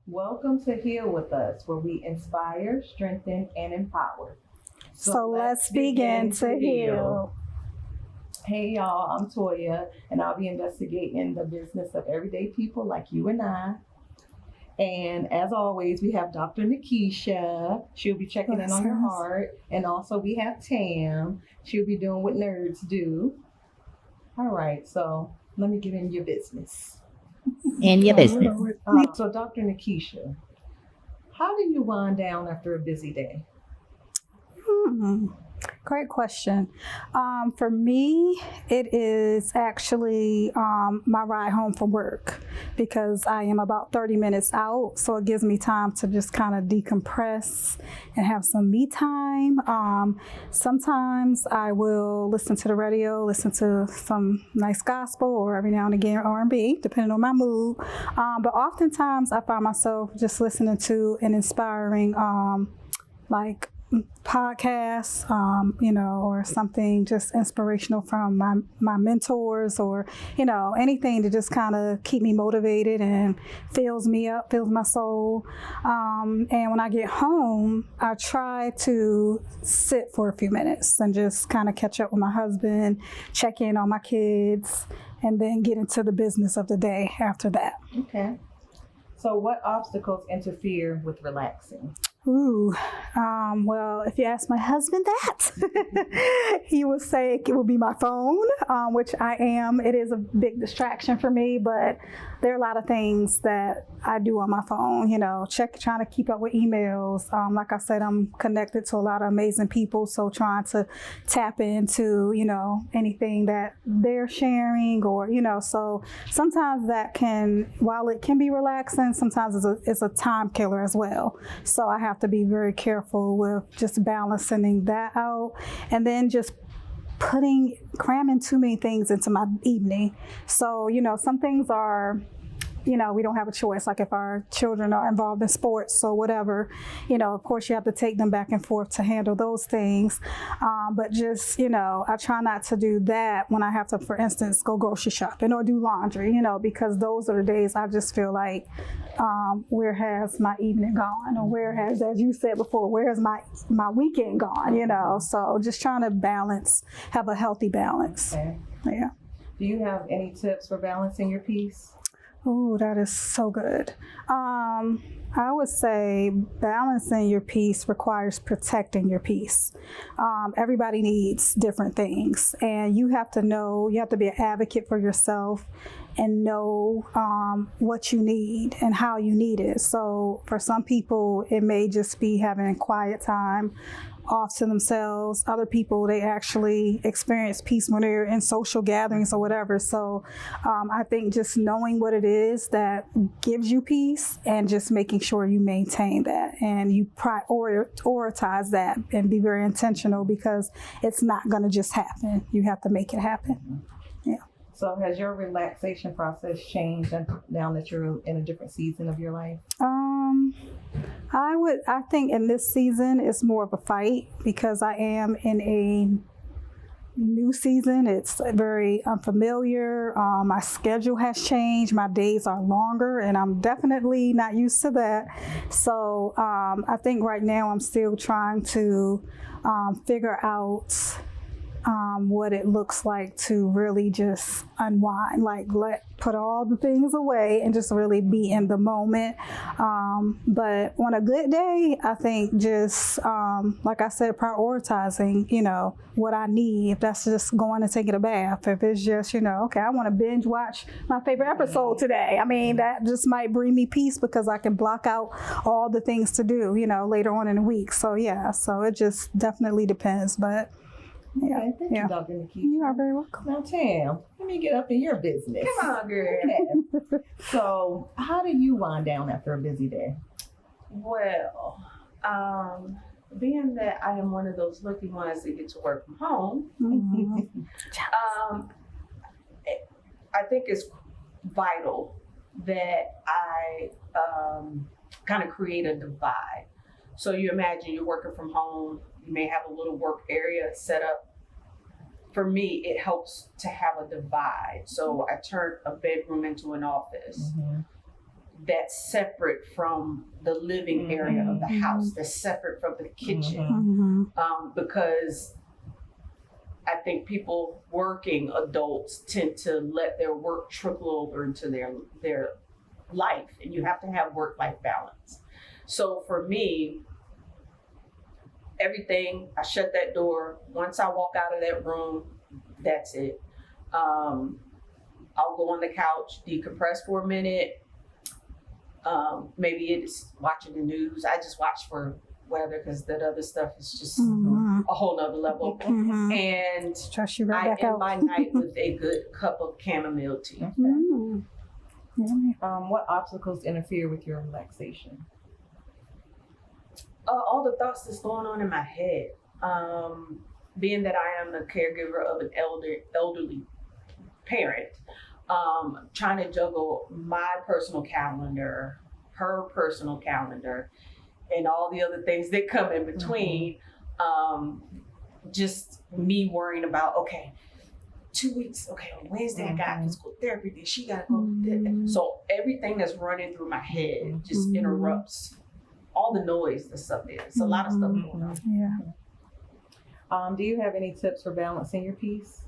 Welcome to Heal with Us, where we inspire, strengthen, and empower. So let's begin to heal. Hey y'all, I'm Toya, and I'll be investigating the business of everyday people like you and I. And as always, we have Dr. Nikkisha. She'll be checking in on your heart. And also we have Tam. She'll be doing what nerds do. All right, so let me get in your business. In your business. So Dr. Nikkisha, how do you wind down after a busy day? Great question. For me, it is actually my ride home from work because I am about 30 minutes out. So it gives me time to just kind of decompress and have some me time. Sometimes I will listen to the radio, listen to some nice gospel, or every now and again R&B, depending on my mood. But oftentimes I find myself just listening to an inspiring like podcasts, or something just inspirational from my mentors, or, anything to just kind of keep me motivated and fills me up, fills my soul. And when I get home, I try to sit for a few minutes and just kind of catch up with my husband, check in on my kids, and then get into the business of the day after that. Okay. So what obstacles interfere with relaxing? Well, if you ask my husband that, he would say it would be my phone, which I am. It is a big distraction for me, but there are a lot of things that I do on my phone, trying to keep up with emails. Like I said, I'm connected to a lot of amazing people, so trying to tap into, anything that they're sharing, or, so sometimes that can, while it can be relaxing, sometimes it's a time killer as well. So I have to be very careful with just balancing that out, and then just cramming too many things into my evening. So, some things are, we don't have a choice. Like if our children are involved in sports or whatever, of course you have to take them back and forth to handle those things. But just, I try not to do that when I have to, for instance, go grocery shopping or do laundry, because those are the days I just feel like, where has my evening gone? Or where has, as you said before, where has my weekend gone, So just trying to have a healthy balance. Okay. Yeah. Do you have any tips for balancing your peace? Oh, that is so good. I would say balancing your peace requires protecting your peace. Everybody needs different things, and you have to be an advocate for yourself and know what you need and how you need it. So for some people, it may just be having quiet time off to themselves. Other people, they actually experience peace when they're in social gatherings or whatever. So I think just knowing what it is that gives you peace and just making sure you maintain that and you prioritize that and be very intentional, because it's not going to just happen. You have to make it happen. Yeah. So has your relaxation process changed now that you're in a different season of your life? I think in this season it's more of a fight because I am in a new season. It's very unfamiliar. My schedule has changed. My days are longer, and I'm definitely not used to that. So I think right now I'm still trying to figure out what it looks like to really just unwind, like put all the things away and just really be in the moment. But on a good day, I think just, like I said, prioritizing, what I need. If that's just going and taking a bath, if it's just, okay, I want to binge watch my favorite episode today. I mean, that just might bring me peace because I can block out all the things to do, later on in the week. So yeah, so it just definitely depends, but yeah. Okay, thank you, Dr. Nikkisha. You are very welcome. Now, Tam, let me get up in your business. Come on, girl. Okay. So, how do you wind down after a busy day? Well, being that I am one of those lucky ones that get to work from home, I think it's vital that I kind of create a divide. So you imagine you're working from home, you may have a little work area set up. For me, it helps to have a divide. So I turned a bedroom into an office. that's separate from the living area of the house, that's separate from the kitchen. Because I think people, working adults, tend to let their work trickle over into their life, and you have to have work-life balance. So for me, everything, I shut that door. Once I walk out of that room, that's it. I'll go on the couch, decompress for a minute. Maybe it's watching the news. I just watch for weather because that other stuff is just a whole nother level. And Trust you right I back end out. my night with a good cup of chamomile tea. What obstacles interfere with your relaxation? All the thoughts that's going on in my head. Being that I am the caregiver of an elderly parent, trying to juggle my personal calendar, her personal calendar, and all the other things that come in between. Just me worrying about, okay, 2 weeks, okay, on Wednesday I got physical therapy, then she got to go. So everything that's running through my head just interrupts all the noise that's up there. It's a lot of stuff going on. Do you have any tips for balancing your peace?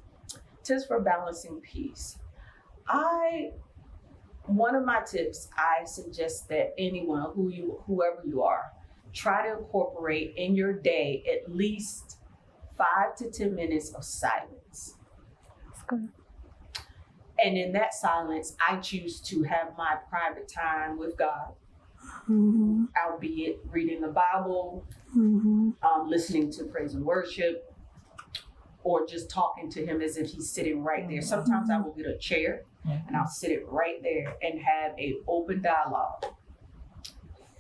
Tips for balancing peace. One of my tips, I suggest that anyone, whoever you are, try to incorporate in your day at least 5 to 10 minutes of silence. That's good. And in that silence, I choose to have my private time with God, albeit reading the Bible, listening to praise and worship, or just talking to him as if he's sitting right there. Sometimes I will get a chair and I'll sit it right there and have an open dialogue.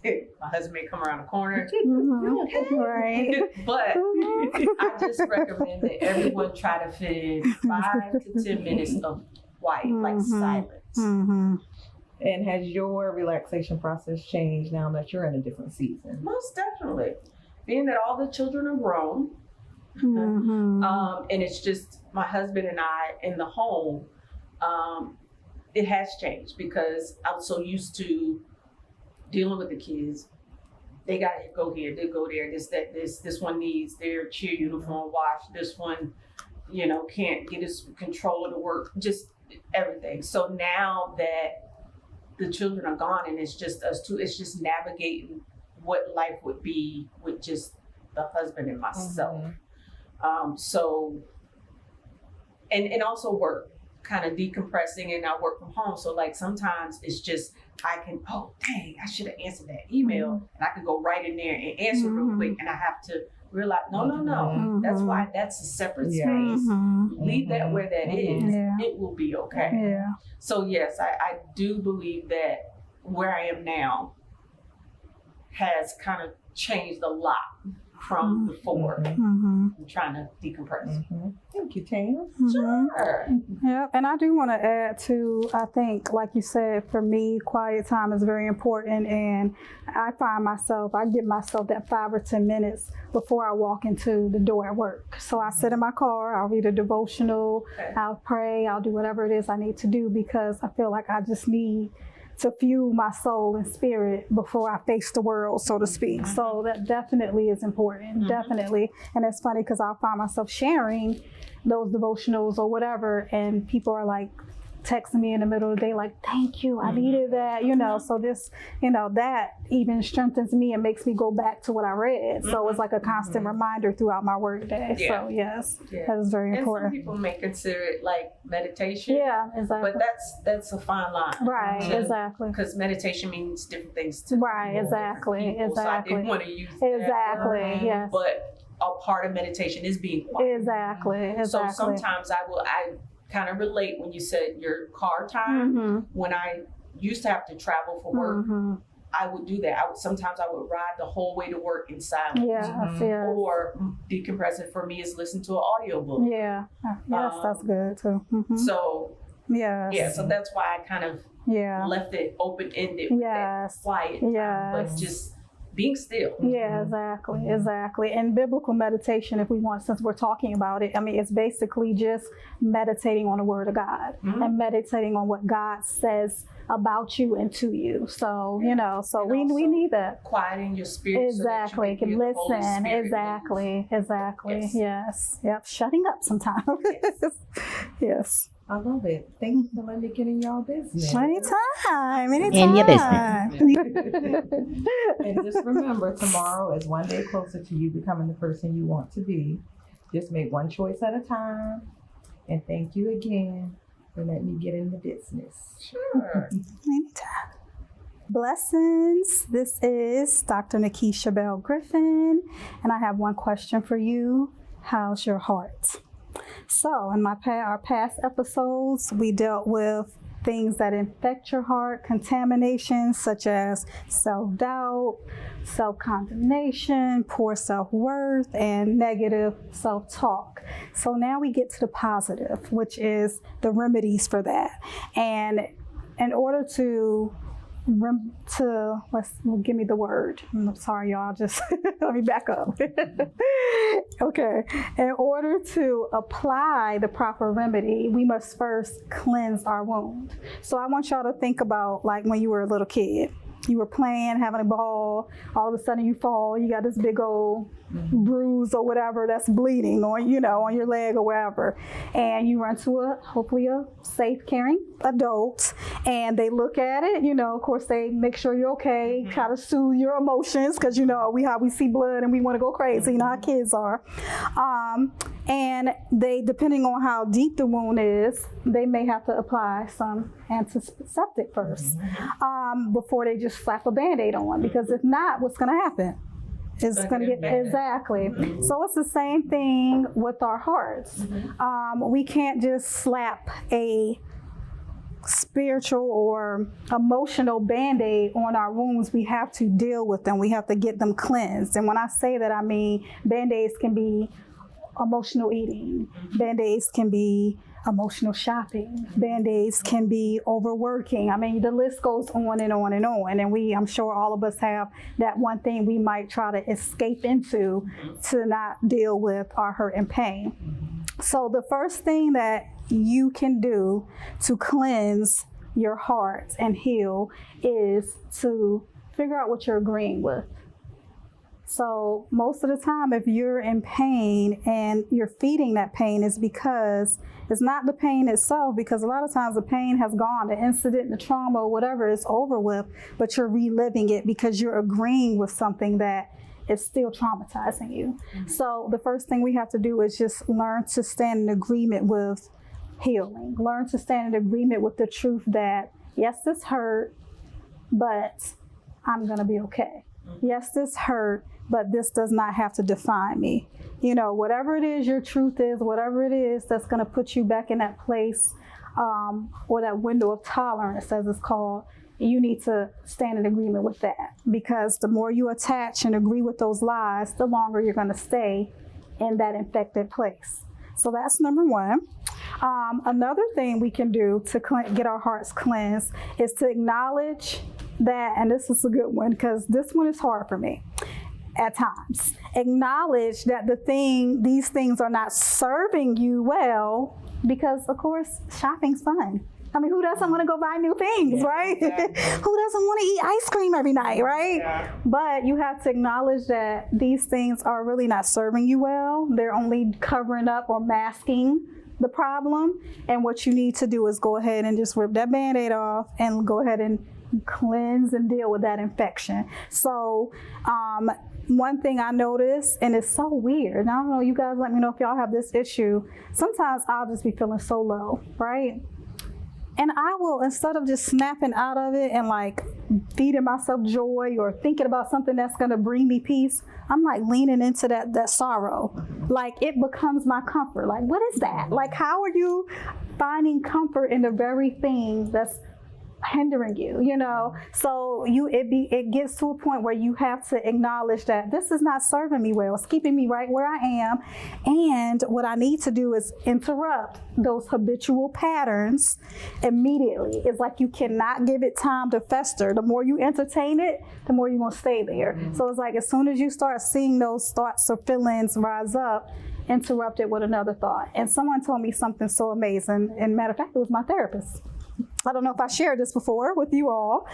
My husband may come around the corner, Right. but I just recommend that everyone try to fit in 5 to 10 minutes of quiet, like silence. And has your relaxation process changed now that you're in a different season? Most definitely. Being that all the children are grown, and it's just my husband and I in the home, it has changed because I was so used to dealing with the kids. They got to go here, they go there, this one needs their cheer uniform washed, this one, can't get his control to work, just everything. So now that the children are gone and it's just us two, it's just navigating what life would be with just the husband and myself. And also work, kind of decompressing, and I work from home. So like sometimes it's just, I can, I should have answered that email, and I can go right in there and answer real quick, and I have to realize, no, that's why that's a separate space. Leave that where that is. It will be okay. So yes, I do believe that where I am now has kind of changed a lot from before. I'm trying to decompress. Thank you, Tam. Sure. Yeah, and I do want to add to, I think, like you said, for me, quiet time is very important, and I find myself, I give myself that 5 or 10 minutes before I walk into the door at work. So I sit in my car, I'll read a devotional, I'll pray, I'll do whatever it is I need to do, because I feel like I just need to fuel my soul and spirit before I face the world, so to speak. So that definitely is important, definitely. And it's funny because I'll find myself sharing those devotionals or whatever, and people are like texting me in the middle of the day like, thank you, I needed that, so this, that even strengthens me and makes me go back to what I read. So it's like a constant reminder throughout my work day. So yes, that is very important. And some people may consider it like meditation. Yeah, exactly. But that's a fine line. Right, exactly. Because meditation means different things to right, people, exactly, people. So I didn't want to use that exactly, word, yes. But a part of meditation is being quiet. Exactly. So sometimes I kind of relate when you said your car time. When I used to have to travel for work, I would do that. Sometimes I would ride the whole way to work in silence. Or decompressing for me is listen to an audiobook. Yes, that's good too. So so that's why I kind of left it open-ended with that quiet time, but just being still. Yeah, exactly. And biblical meditation, if we want, since we're talking about it, I mean, it's basically just meditating on the Word of God and meditating on what God says about you and to you. So, you know, so And we also need that. Quieting your spirit. Exactly. So that you can hear the Holy Listen. Spirit Exactly. Exactly. Yes. Yes. Yep. Shutting up sometimes. Yes. Yes. I love it. Thank you for letting me get in y'all business. Anytime. In your business. And just remember, tomorrow is one day closer to you becoming the person you want to be. Just make one choice at a time. And thank you again for letting me get in the business. Sure. Anytime. Blessings. This is Dr. Nikkisha Bell-Griffin, and I have one question for you. How's your heart? So, in our past episodes, we dealt with things that infect your heart, contaminations such as self-doubt, self-condemnation, poor self-worth, and negative self-talk. So now we get to the positive, which is the remedies for that. And in order to give me the word. I'm sorry, y'all. Just let me back up. Okay. In order to apply the proper remedy, we must first cleanse our wound. So I want y'all to think about like when you were a little kid. You were playing, having a ball. All of a sudden, you fall. You got this big old bruise or whatever that's bleeding on, on your leg or wherever. And you run to hopefully a safe, caring adult, and they look at it. Of course, they make sure you're okay. Try to soothe your emotions because we see blood and we want to go crazy. You know how kids are. And they, depending on how deep the wound is, they may have to apply some antiseptic first before they just slap a Band-Aid on. Because if not, what's going to happen? It's going to get bad. Exactly. So it's the same thing with our hearts. We can't just slap a spiritual or emotional Band-Aid on our wounds. We have to deal with them. We have to get them cleansed. And when I say that, I mean Band-Aids can be emotional eating. Band-Aids can be emotional shopping. Band-Aids can be overworking. I mean, the list goes on and on and on. And I'm sure all of us have that one thing we might try to escape into to not deal with our hurt and pain. So the first thing that you can do to cleanse your heart and heal is to figure out what you're agreeing with. So most of the time, if you're in pain and you're feeding that pain, is because it's not the pain itself, because a lot of times the pain has gone, the incident, the trauma, whatever is over with, but you're reliving it because you're agreeing with something that is still traumatizing you. So the first thing we have to do is just learn to stand in agreement with healing. Learn to stand in agreement with the truth that, yes, this hurt, but I'm gonna be okay. Yes, this hurt, but this does not have to define me. Whatever it is your truth is, whatever it is that's going to put you back in that place or that window of tolerance, as it's called, you need to stand in agreement with that. Because the more you attach and agree with those lies, the longer you're going to stay in that infected place. So that's number one. Another thing we can do to get our hearts cleansed is to acknowledge that, and this is a good one because this one is hard for me at times. Acknowledge that these things are not serving you well, because of course shopping's fun. I mean, who doesn't want to go buy new things, right? Exactly. Who doesn't want to eat ice cream every night, right? Yeah. But you have to acknowledge that these things are really not serving you well. They're only covering up or masking the problem. And what you need to do is go ahead and just rip that Band-Aid off and go ahead and cleanse and deal with that infection. So one thing I noticed, and it's so weird, and I don't know, you guys let me know if y'all have this issue. Sometimes I'll just be feeling so low, right? And I will, instead of just snapping out of it and like feeding myself joy or thinking about something that's gonna bring me peace, I'm like leaning into that sorrow. Like it becomes my comfort. Like, what is that? Like, how are you finding comfort in the very thing that's hindering you, So it gets to a point where you have to acknowledge that this is not serving me well. It's keeping me right where I am. And what I need to do is interrupt those habitual patterns immediately. It's like you cannot give it time to fester. The more you entertain it, the more you're going to stay there. So it's like as soon as you start seeing those thoughts or feelings rise up, interrupt it with another thought. And someone told me something so amazing. And matter of fact, it was my therapist. I don't know if I shared this before with you all,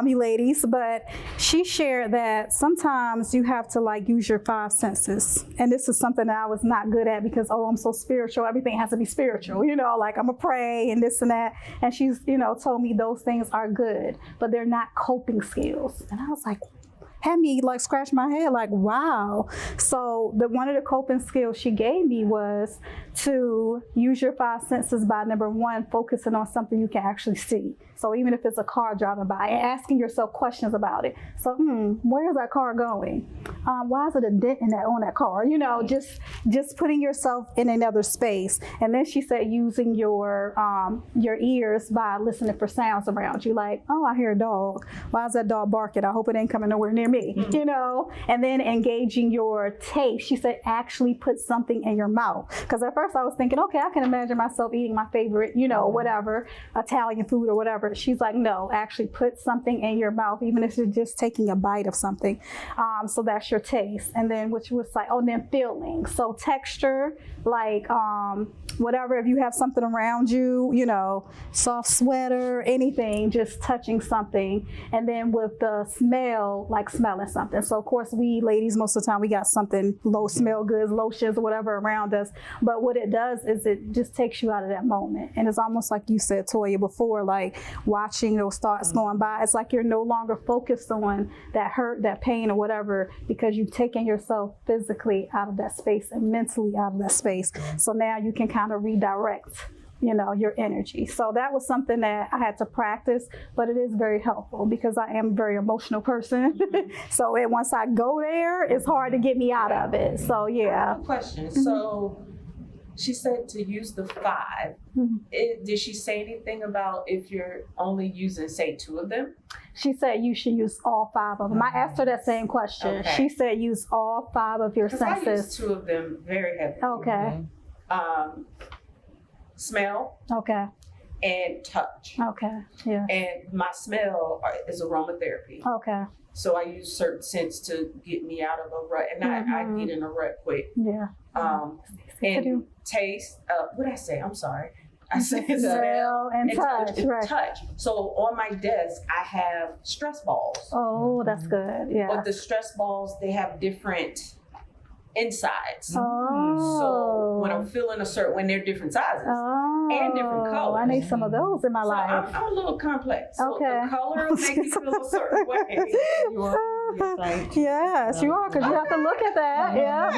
you ladies, but she shared that sometimes you have to like use your 5 senses. And this is something that I was not good at because, I'm so spiritual. Everything has to be spiritual, like I'm going to pray and this and that. And she's, told me those things are good, but they're not coping skills. And I was like, had me like scratch my head like, wow. So one of the coping skills she gave me was to use your 5 senses by, number 1, focusing on something you can actually see. So even if it's a car driving by, and asking yourself questions about it. So, where is that car going? Why is it a dent on that car? Just putting yourself in another space. And then she said using your ears by listening for sounds around you. Like, oh, I hear a dog. Why is that dog barking? I hope it ain't coming nowhere near me. And then engaging your taste. She said actually put something in your mouth. Because at first I was thinking, okay, I can imagine myself eating my favorite, whatever, Italian food or whatever. She's like, no, actually put something in your mouth, even if you're just taking a bite of something. So that's your taste. And then which was like, then feeling. So texture, like whatever, if you have something around you, soft sweater, anything, just touching something. And then with the smell, like smelling something. So of course we ladies, most of the time we got something smell goods, lotions or whatever around us. But what it does is it just takes you out of that moment. And it's almost like you said, Toya, before, like watching those thoughts going by. It's like you're no longer focused on that hurt, that pain or whatever, because you've taken yourself physically out of that space and mentally out of that space. So now you can kind of redirect your energy. So that was something that I had to practice, but it is very helpful because I am a very emotional person. So once I go there, it's hard to get me out of it. So yeah. I have a question. So she said to use the 5. Did she say anything about if you're only using, say, 2 of them? She said you should use all 5 of them. I asked her that same question. Okay. She said use all 5 of your senses. I use 2 of them very heavily. Okay. Smell. Okay. And touch. Okay. Yeah. And my smell is aromatherapy. Okay. So I use certain scents to get me out of a rut, and I get in a rut quick. Yeah. And taste. What did I say? I'm sorry. I said smell and touch. Right. Touch. So on my desk, I have stress balls. Oh, that's good. Yeah. But the stress balls, they have different insides. Oh. So when I'm feeling when they're different sizes and different colors. I need some of those in my life. I'm a little complex. So okay. the color will make me feel a certain way. Yes, you are, because you have to look at that. Yeah.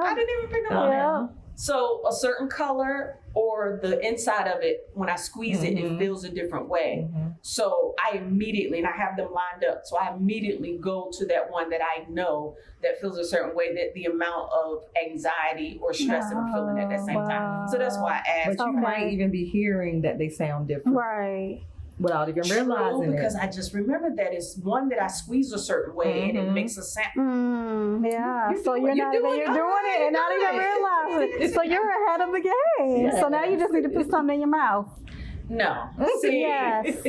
I didn't even pick up on that. So a certain color or the inside of it, when I squeeze it, it feels a different way. So I immediately, and I have them lined up, so I immediately go to that one that I know that feels a certain way, that the amount of anxiety or stress that I'm feeling at that same time. So that's why I asked. But you might even be hearing that they sound different. Right. Without even realizing it. Because I just remember that it's one that I squeeze a certain way and it makes a sound. Yeah, so you're doing it and not even realizing it. So you're ahead of the game. So now you just need to put something in your mouth. No. See, yes.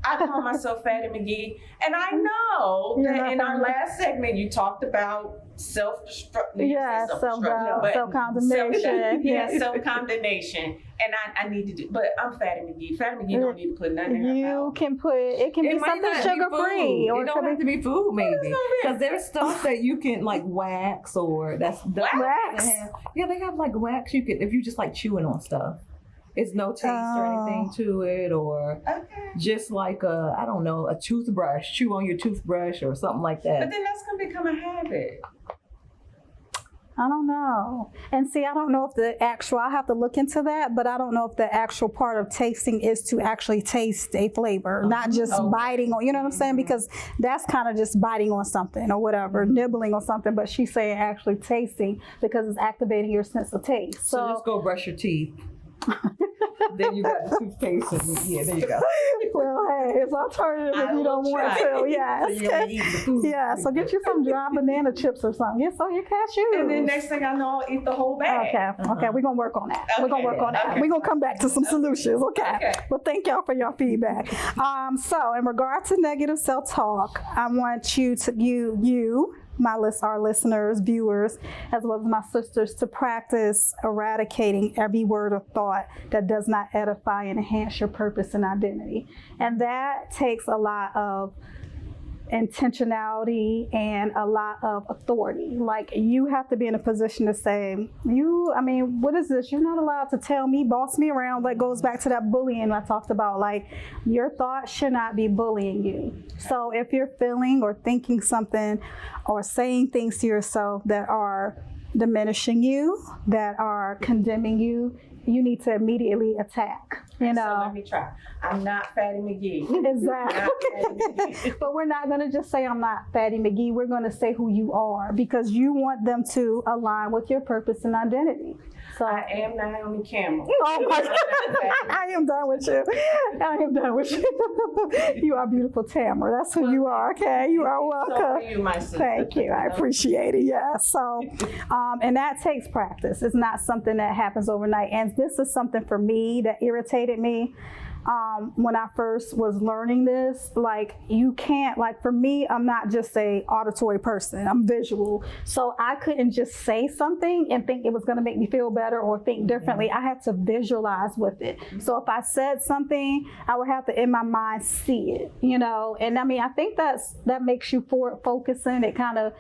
I call myself Fatty McGee, and I know that in our last segment you talked about self-destruction. Yeah, self-condemnation. Self-condemnation. And I need to do, but I'm Fatty McGee. Fatty McGee don't need to put nothing in her mouth. It can be something sugar-free. Or it don't have to be food, maybe. Because there's stuff that you can like wax or that's wax. They have like wax you can, if you just like chewing on stuff. It's no taste or anything to it, or just like I don't know, a toothbrush. Chew on your toothbrush or something like that. But then that's gonna become a habit. I don't know. And see, I don't know if I have to look into that, but I don't know if the actual part of tasting is to actually taste a flavor, not just biting on, you know what I'm saying? Because that's kind of just biting on something or whatever, nibbling on something, but she's saying actually tasting because it's activating your sense of taste. So just go brush your teeth. Then you got the toothpaste and there you go. Well, hey, it's alternative if you don't want to. Yes. So get you some dry banana chips or something. Get some of your cashews. And then next thing I know, I'll eat the whole bag. Okay, we're gonna work on that. We're gonna work on that. We're gonna come back to some solutions. Okay. But thank y'all for your feedback. So in regard to negative self-talk, I want you to our listeners, viewers, as well as my sisters, to practice eradicating every word or thought that does not edify and enhance your purpose and identity. And that takes a lot of intentionality and a lot of authority. Like, you have to be in a position to say, what is this? You're not allowed to tell me, boss me around. That goes back to that bullying I talked about. Like, your thoughts should not be bullying you. So if you're feeling or thinking something or saying things to yourself that are diminishing you, that are condemning you, you need to immediately attack. So let me try. I'm not Fatty McGee. Exactly. But we're not going to just say I'm not Fatty McGee. We're going to say who you are, because you want them to align with your purpose and identity. So I am Naomi Campbell. Oh my God. I am done with you. I am done with you. You are beautiful, Tamara. That's who you are. Okay, you are welcome. So are you, my sister. Thank you. I appreciate it. Yeah. So, and that takes practice. It's not something that happens overnight. And this is something for me that irritated me. When I first was learning this, like, you can't, like, for me, I'm not just a auditory person, I'm visual. So I couldn't just say something and think it was going to make me feel better or think differently. I had to visualize with it. So if I said something, I would have to, in my mind, see it, and I think that makes you forward focusing. It kind of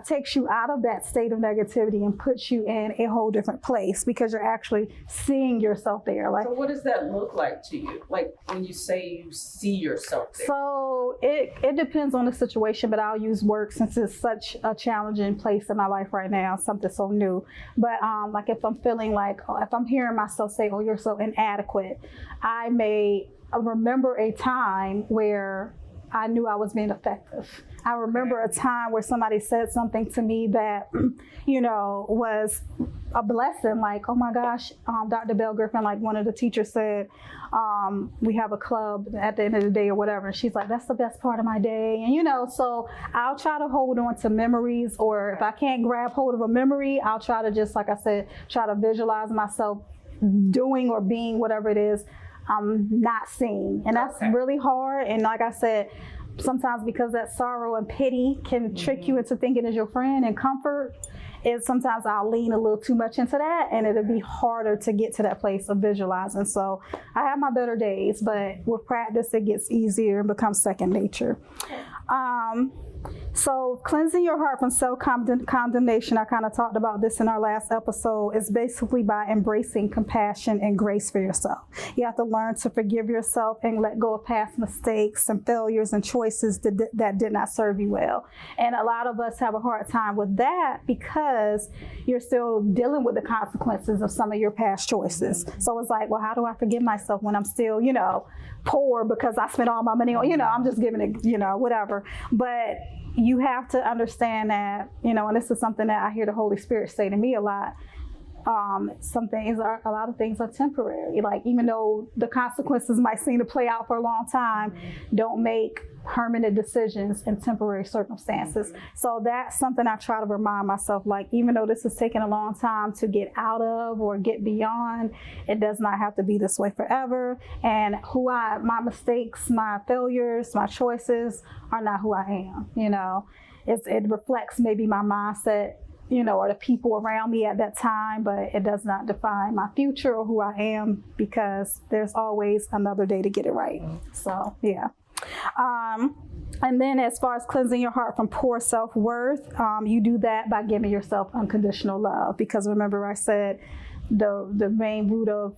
takes you out of that state of negativity and puts you in a whole different place, because you're actually seeing yourself there. Like, so what does that look like to you? Like, when you say you see yourself there? So it depends on the situation, but I'll use work since it's such a challenging place in my life right now, something so new. But like, if I'm feeling like, if I'm hearing myself say, oh, you're so inadequate, I may remember a time where I knew I was being effective. I remember a time where somebody said something to me that, was a blessing. Like, oh my gosh, Dr. Bell-Griffin, like one of the teachers said, we have a club at the end of the day or whatever. And she's like, that's the best part of my day. And, so I'll try to hold on to memories, or if I can't grab hold of a memory, I'll try to just, like I said, try to visualize myself doing or being whatever it is I'm not seeing. And that's really hard. And like I said, sometimes because that sorrow and pity can trick you into thinking is your friend, and comfort is sometimes I'll lean a little too much into that, and it'll be harder to get to that place of visualizing. So I have my better days, but with practice, it gets easier and becomes second nature. So cleansing your heart from self-condemnation, I kind of talked about this in our last episode, is basically by embracing compassion and grace for yourself. You have to learn to forgive yourself and let go of past mistakes and failures and choices that did not serve you well. And a lot of us have a hard time with that because you're still dealing with the consequences of some of your past choices. So it's like, well, how do I forgive myself when I'm still, poor because I spent all my money on, I'm just giving it, whatever. But you have to understand that, and this is something that I hear the Holy Spirit say to me a lot. A lot of things are temporary. Like, even though the consequences might seem to play out for a long time, don't make permanent decisions in temporary circumstances. So that's something I try to remind myself, like, even though this is taking a long time to get out of or get beyond, it does not have to be this way forever. And my mistakes, my failures, my choices are not who I am. It reflects maybe my mindset, or the people around me at that time, but it does not define my future or who I am, because there's always another day to get it right. So, yeah. And then as far as cleansing your heart from poor self-worth, you do that by giving yourself unconditional love, because remember I said the main root of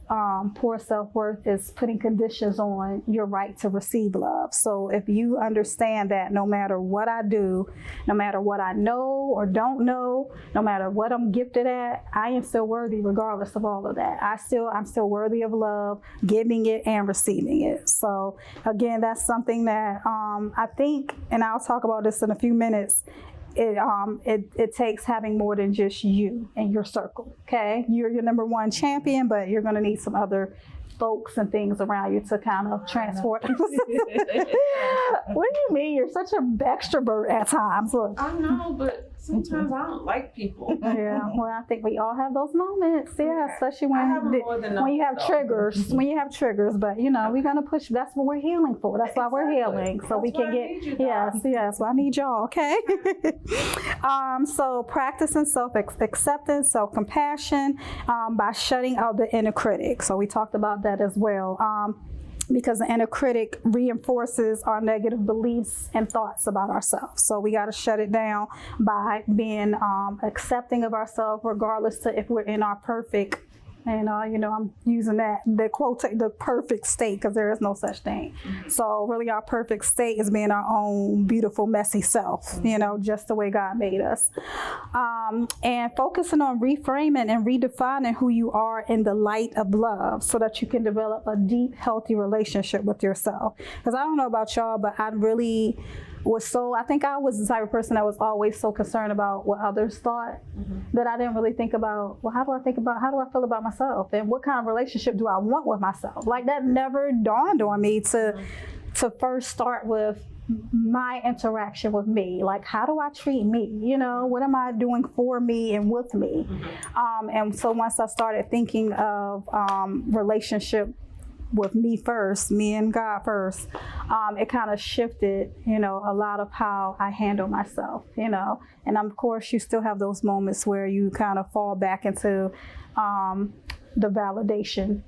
poor self-worth is putting conditions on your right to receive love. So if you understand that no matter what I do, no matter what I know or don't know, no matter what I'm gifted at, I am still worthy regardless of all of that. I'm still worthy of love, giving it and receiving it. So again, that's something that I think, and I'll talk about this in a few minutes, it takes having more than just you and your circle, okay? You're your number one champion, but you're going to need some other folks and things around you to kind of transport. What do you mean? You're such an extrovert at times. Look. I know, but Sometimes I don't like people. Yeah, well, I think we all have those moments, yeah, Okay. especially I have them more than when you have others, though. triggers, when you have triggers, but you know, we're gonna push, that's what we're healing for, that's why we're Exactly. healing, so That's we can why I get, need you, yes, well, I need y'all, okay? So practicing self-acceptance, self-compassion, by shutting out the inner critic, so we talked about that as well. Because the inner critic reinforces our negative beliefs and thoughts about ourselves. So we got to shut it down by being accepting of ourselves, regardless to if we're in our perfect, and I'm using the quote, the perfect state, because there is no such thing. So really our perfect state is being our own beautiful, messy self, just the way God made us. And focusing on reframing and redefining who you are in the light of love so that you can develop a deep, healthy relationship with yourself. Because I don't know about y'all, but I really I think I was the type of person that was always so concerned about what others thought that I didn't really think about, well, how do I feel about myself? And what kind of relationship do I want with myself? Like that never dawned on me to first start with my interaction with me. Like, how do I treat me? What am I doing for me and with me? And so once I started thinking of relationship with me first, me and God first, it kind of shifted, a lot of how I handle myself, and of course you still have those moments where you kind of fall back into the validation,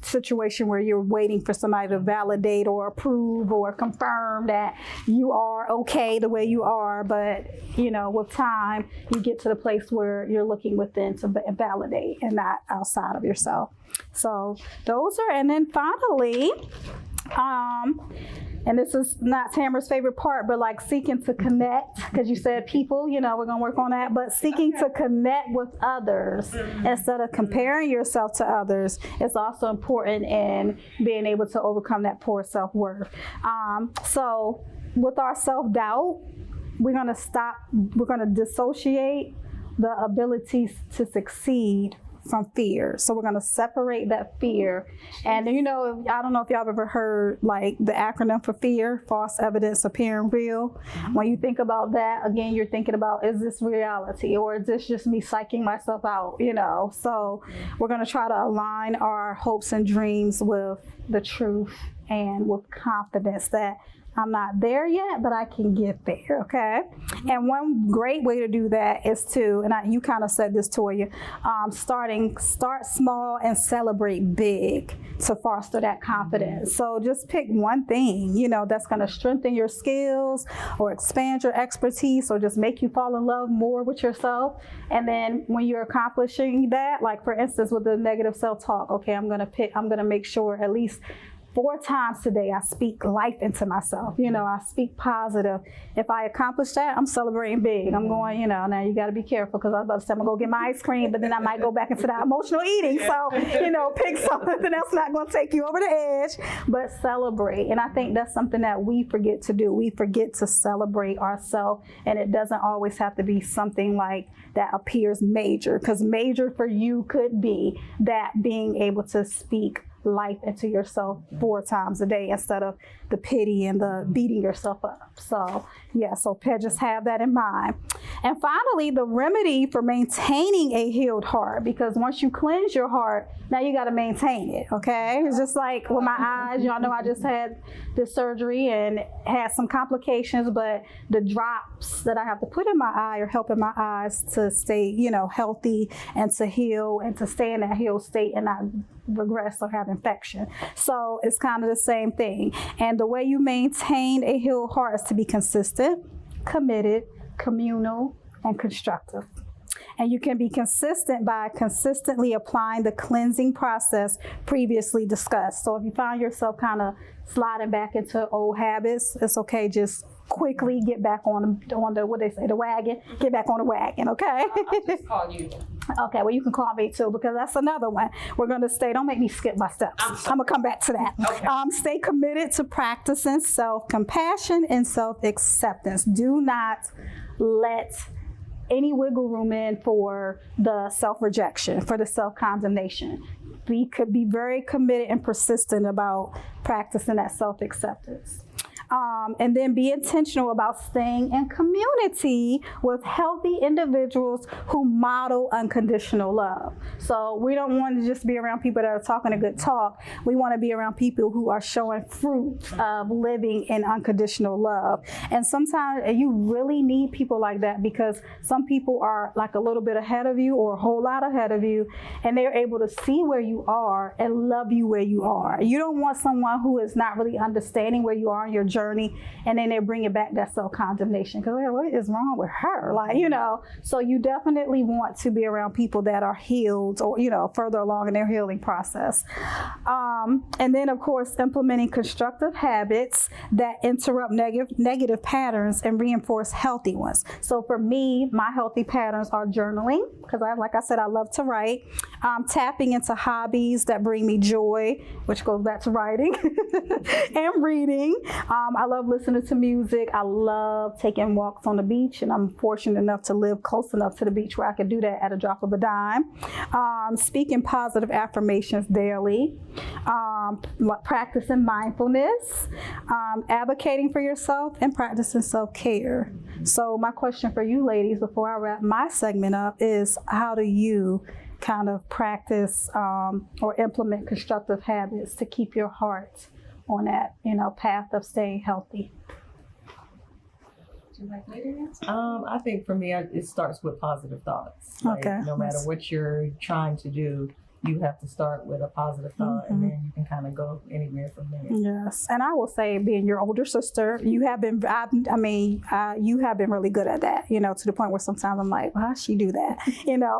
situation where you're waiting for somebody to validate or approve or confirm that you are okay the way you are. But, with time, you get to the place where you're looking within to validate and not outside of yourself. So those are, and then finally, and this is not Tamara's favorite part, but like seeking to connect, because you said people, we're going to work on that, but seeking to connect with others instead of comparing yourself to others is also important in being able to overcome that poor self-worth. So with our self-doubt, we're going to dissociate the ability to succeed from fear. So we're going to separate that fear. And I don't know if y'all have ever heard like the acronym for fear, false evidence appearing real. When you think about that, again, you're thinking about, is this reality or is this just me psyching myself out, So we're going to try to align our hopes and dreams with the truth and with confidence that I'm not there yet, but I can get there, okay? And one great way to do that is to, and you kind of said this, Toya, start small and celebrate big to foster that confidence. So just pick one thing, that's gonna strengthen your skills or expand your expertise or just make you fall in love more with yourself. And then when you're accomplishing that, like for instance, with the negative self-talk, okay, I'm gonna make sure at least 4 times today I speak life into myself. I speak positive. If I accomplish that, I'm celebrating big. I'm going, now you got to be careful because I was about to say I'm going to go get my ice cream, but then I might go back into that emotional eating. So, pick something that's not going to take you over the edge, but celebrate. And I think that's something that we forget to do. We forget to celebrate ourselves, and it doesn't always have to be something like that appears major, because major for you could be that being able to speak life into yourself 4 times a day instead of the pity and the beating yourself up. So just have that in mind. And finally, the remedy for maintaining a healed heart, because once you cleanse your heart, now you got to maintain it, okay? It's just like with my eyes, y'all know I just had this surgery and had some complications, but the drops that I have to put in my eye are helping my eyes to stay, healthy and to heal and to stay in that healed state and not regress or have infection. So it's kind of the same thing. And the way you maintain a healed heart is to be consistent, committed, communal, and constructive. And you can be consistent by consistently applying the cleansing process previously discussed. So if you find yourself kind of sliding back into old habits, it's okay, just quickly get back on the what they say, the wagon. Get back on the wagon, okay? I'll just call you. Okay, well, you can call me too, because that's another one. We're going to stay, don't make me skip my steps. I'm going to come back to that. Okay. Stay committed to practicing self-compassion and self-acceptance. Do not let any wiggle room in for the self-rejection, for the self-condemnation. We could be very committed and persistent about practicing that self-acceptance. And then be intentional about staying in community with healthy individuals who model unconditional love. So we don't want to just be around people that are talking a good talk. We want to be around people who are showing fruit of living in unconditional love. And sometimes you really need people like that, because some people are like a little bit ahead of you or a whole lot ahead of you, and they're able to see where you are and love you where you are. You don't want someone who is not really understanding where you are in your journey, and then they're bringing back that self-condemnation because what is wrong with her? Like, so you definitely want to be around people that are healed or, further along in their healing process. And then, of course, implementing constructive habits that interrupt negative patterns and reinforce healthy ones. So for me, my healthy patterns are journaling, because like I said, I love to write. Tapping into hobbies that bring me joy, which goes back to writing, and reading. I love listening to music. I love taking walks on the beach, and I'm fortunate enough to live close enough to the beach where I can do that at a drop of a dime. Speaking positive affirmations daily. Practicing mindfulness. Advocating for yourself, and practicing self-care. So my question for you ladies before I wrap my segment up is, how do you kind of practice or implement constructive habits to keep your heart on that, path of staying healthy? Would you like me to answer? I think for me, it starts with positive thoughts. Okay. No matter what you're trying to do, you have to start with a positive thought, and then you can kind of go anywhere from there. Yes, and I will say, being your older sister, you have been. You have been really good at that. To the point where sometimes I'm like, well, how does she do that?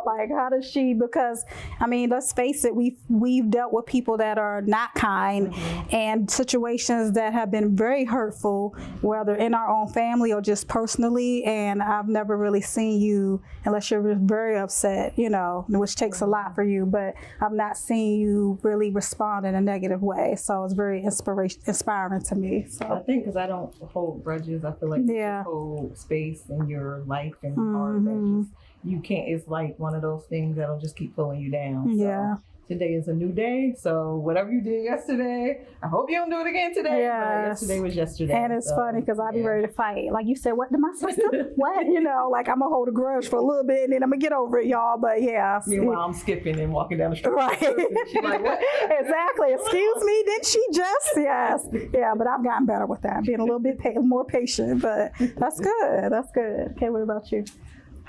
Like, how does she? Because let's face it, we've dealt with people that are not kind, and situations that have been very hurtful, whether in our own family or just personally. And I've never really seen you, unless you're very upset, which takes a lot for you, but I've not seen you really respond in a negative way. So it's very inspiring to me. So I think because I don't hold grudges, I feel like you just hold space in your life and heart that you can't. It's like one of those things that'll just keep pulling you down. Yeah. So today is a new day. So whatever you did yesterday, I hope you don't do it again today. Yes. But yesterday was yesterday. And it's funny because I'll be ready to fight. Like you said, what did my sister? What? Like I'm going to hold a grudge for a little bit and then I'm going to get over it, y'all. But yeah. Meanwhile, I'm skipping and walking down the street. Right. She's like, what? Exactly. Excuse me, didn't she just? Yes. Yeah, but I've gotten better with that. Being a little bit more patient, but that's good. That's good. Okay, what about you?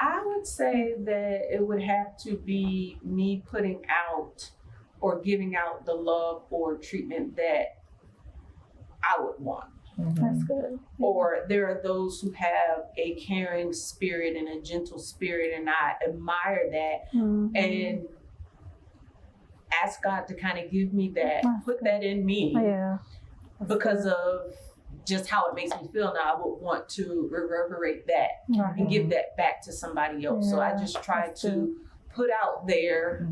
I would say that it would have to be me putting out or giving out the love or treatment that I would want. That's good. Or there are those who have a caring spirit and a gentle spirit, and I admire that and ask God to kind of give me that, put that in me. Yeah. Because of just how it makes me feel now. I would want to reverberate that and give that back to somebody else. So I just try to put out there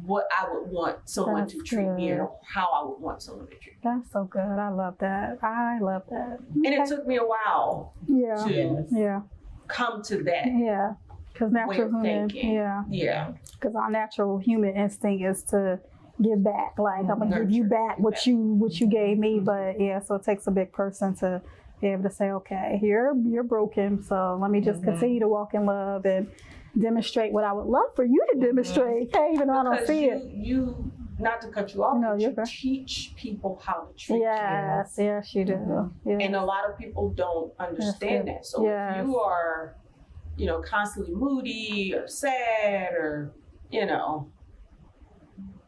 what I would want someone to treat me, or how I would want someone to treat me. That's so good. I love that. I love that. And it took me a while to come to that. Yeah. Because natural human. thinking. Yeah. Because our natural human instinct is to give back. Like, I'm gonna give you back what you gave me. But so it takes a big person to be able to say, okay, you're broken, so let me just continue to walk in love and demonstrate what I would love for you to demonstrate. Hey, even though I don't see it. You not to cut you off, but you teach people how to treat you. Yes, you do. Yes. And a lot of people don't understand that. So if you are, constantly moody or sad, or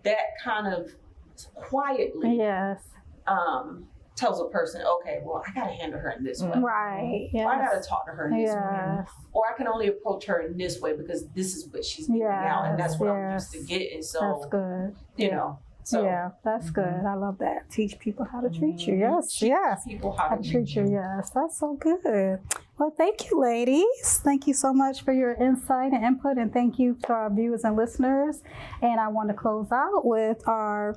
that kind of quietly tells a person, okay, well, I gotta handle her in this way. Right. Yes. Or I gotta talk to her in this way. Or I can only approach her in this way because this is what she's giving out, and that's what I'm used to getting. So that's good. So that's good. I love that. Teach people how to treat you. Yes. Teach people how to treat you. Yes, that's so good. Well, thank you, ladies. Thank you so much for your insight and input, and thank you to our viewers and listeners. And I want to close out with our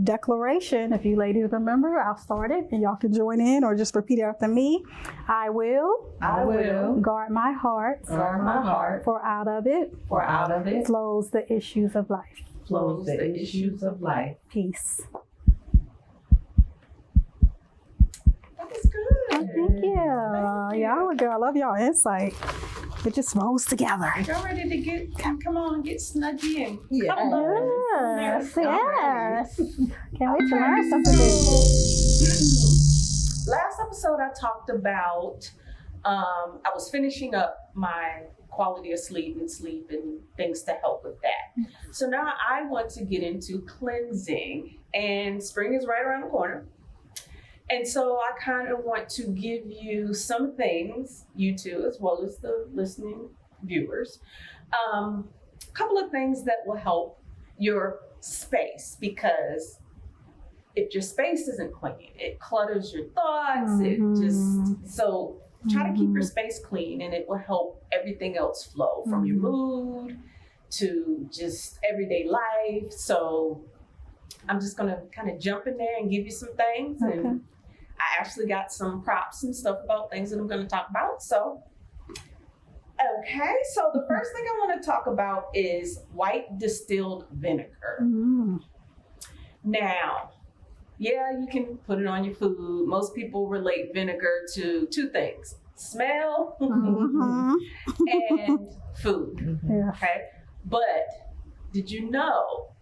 declaration. If you ladies remember, I'll start it and y'all can join in or just repeat it after me. I will guard my heart. For out of it flows the issues of life. Peace. Peace. y'all, girl, I love y'all insight. It just rolls together. Y'all ready to come on and get snuggy and Yeah. Yes, I'm yes. Can't wait to Okay. learn something new. Last episode, I talked about, I was finishing up my quality of sleep and things to help with that. So now I want to get into cleansing, and spring is right around the corner. And so I kind of want to give you some things, you two, as well as the listening viewers, a couple of things that will help your space, because if your space isn't clean, it clutters your thoughts. It just, so try to keep your space clean, and it will help everything else flow, from your mood to just everyday life. So I'm just gonna kind of jump in there and give you some things. Okay. And I actually got some props and stuff about things that I'm gonna talk about. So, okay, so the first thing I wanna talk about is white distilled vinegar. Now, yeah, you can put it on your food. Most people relate vinegar to two things: smell and food. Yeah. Okay, but did you know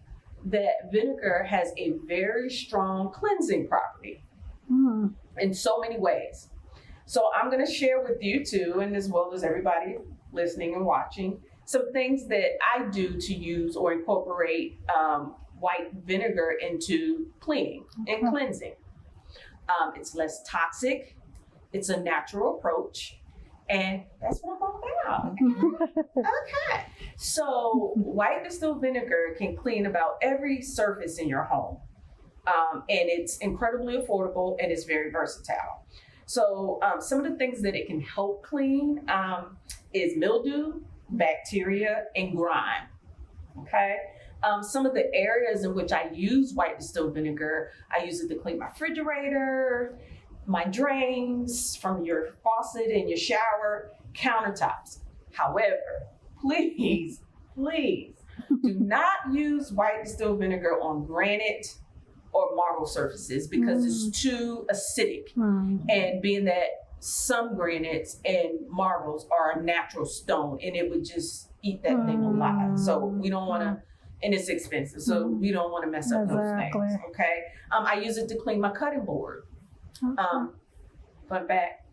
that vinegar has a very strong cleansing property in so many ways? So I'm going to share with you too, and as well as everybody listening and watching, some things that I do to use or incorporate white vinegar into cleaning and cleansing. It's less toxic. It's a natural approach. And that's what I'm all about. Okay. So white distilled vinegar can clean about every surface in your home. And it's incredibly affordable, and it's very versatile. So some of the things that it can help clean is mildew, bacteria, and grime. Okay. Some of the areas in which I use white distilled vinegar, I use it to clean my refrigerator, my drains from your faucet in your shower, countertops. However, please do not use white distilled vinegar on granite or marble surfaces, because it's too acidic. And being that some granites and marbles are a natural stone, and it would just eat that thing alive. So we don't want to, and it's expensive, so we don't want to mess up those things. Okay. I use it to clean my cutting board. Fun fact: